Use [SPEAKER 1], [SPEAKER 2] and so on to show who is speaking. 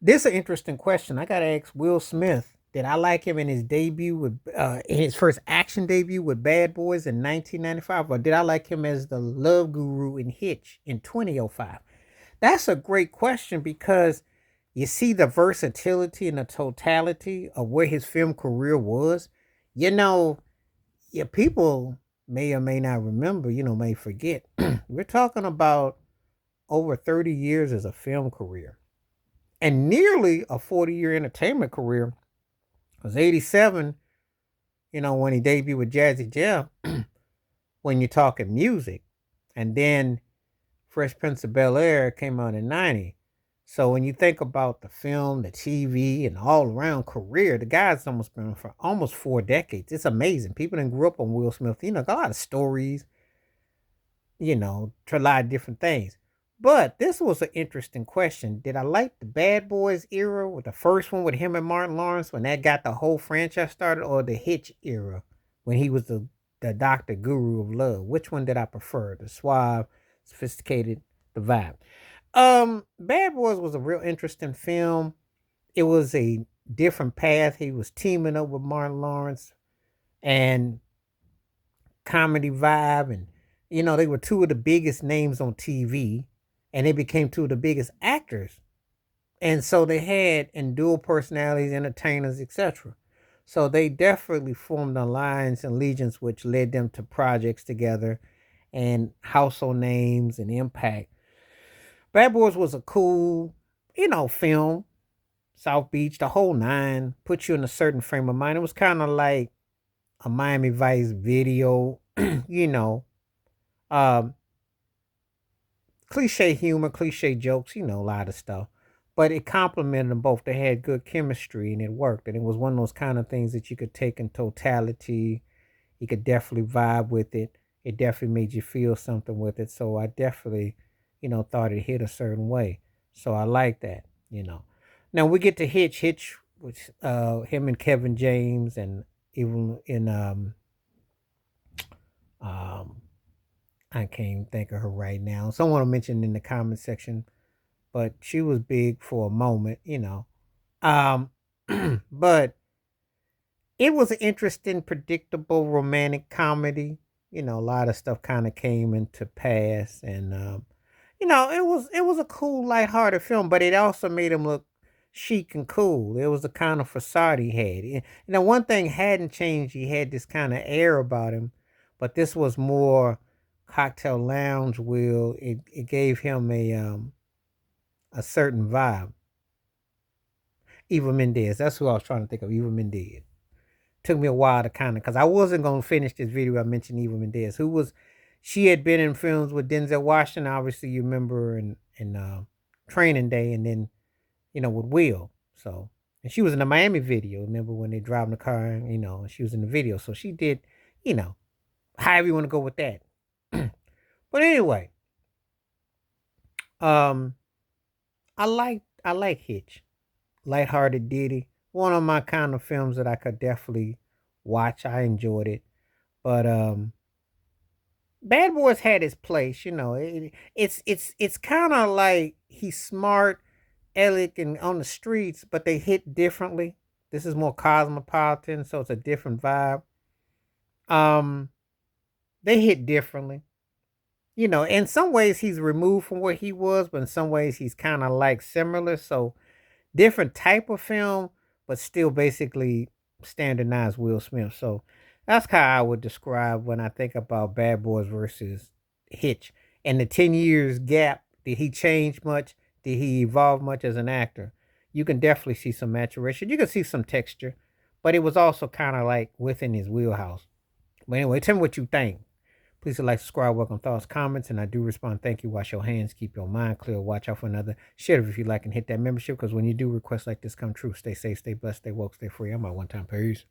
[SPEAKER 1] This is an interesting question. I gotta ask Will Smith. Did I like him in his debut with in his first action debut with Bad Boys in 1995, or did I like him as the love guru in Hitch in 2005? That's a great question because you see the versatility and the totality of where his film career was. You know, yeah, people may or may not remember, may forget. We're talking about over 30 years as a film career and nearly a 40-year entertainment career. Because 87, when he debuted with Jazzy Jeff, when you're talking music. And then Fresh Prince of Bel Air came out in 90. So when you think about the film, the TV, and all around career, the guy's almost been for almost 4 decades. It's amazing. People that grew up on Will Smith, got a lot of stories, to a lot of different things. But this was an interesting question. Did I like the Bad Boys era with the first one with him and Martin Lawrence when that got the whole franchise started, or the Hitch era when he was the doctor guru of love? Which one did I prefer? The suave, sophisticated, the vibe. Bad Boys was a real interesting film. It was a different path. He was teaming up with Martin Lawrence and comedy vibe, and they were two of the biggest names on TV, and they became two of the biggest actors, and so they had and dual personalities, entertainers, etc. So they definitely formed alliance and allegiance, which led them to projects together and household names and impact. Bad Boys was a cool, film. South Beach, the whole nine, put you in a certain frame of mind. It was kind of like a Miami Vice video, you know, um, cliche humor, cliche jokes, a lot of stuff. But it complemented them both. They had good chemistry and it worked. And it was one of those kind of things that you could take in totality. You could definitely vibe with it. It definitely made you feel something with it. So I definitely, thought it hit a certain way. So I like that. Now we get to Hitch, which him and Kevin James, and even in um I can't even think of her right now. Someone mentioned in the comment section, but she was big for a moment. Um, but it was an interesting, predictable romantic comedy. A lot of stuff kind of came into pass, and it was a cool, lighthearted film, but it also made him look chic and cool. It was the kind of facade he had. One thing hadn't changed. He had this kind of air about him, but this was more cocktail lounge. Will it gave him a certain vibe. Eva Mendes. That's who I was trying to think of. Eva Mendes. Took me a while to kind of, because I wasn't gonna finish this video. I mentioned Eva Mendes, who was, she had been in films with Denzel Washington. Obviously, you remember her in Training Day, and then with Will. So, and she was in the Miami video. Remember when they driving the car? And she was in the video. So she did, you know, however you want to go with that. But anyway, um, I like Hitch, lighthearted ditty. One of my kind of films that I could definitely watch. I enjoyed it, but Bad Boys had his place. It's kind of like he's smart, elegant on the streets, but they hit differently. This is more cosmopolitan, so it's a different vibe. Um, they hit differently. In some ways he's removed from where he was, but in some ways he's kind of like similar. So different type of film, but still basically standardized Will Smith. So that's how I would describe when I think about Bad Boys versus Hitch. And the 10 years gap, did he change much? Did he evolve much as an actor? You can definitely see some maturation. You can see some texture, but it was also kind of like within his wheelhouse. But anyway, tell me what you think. Please like, subscribe, welcome thoughts, comments, and I do respond. Thank you. Wash your hands, keep your mind clear, watch out for another. Share it if you like, and hit that membership, because when you do requests like this come true, stay safe, stay blessed, stay woke, stay free. I'm out one time. Peace.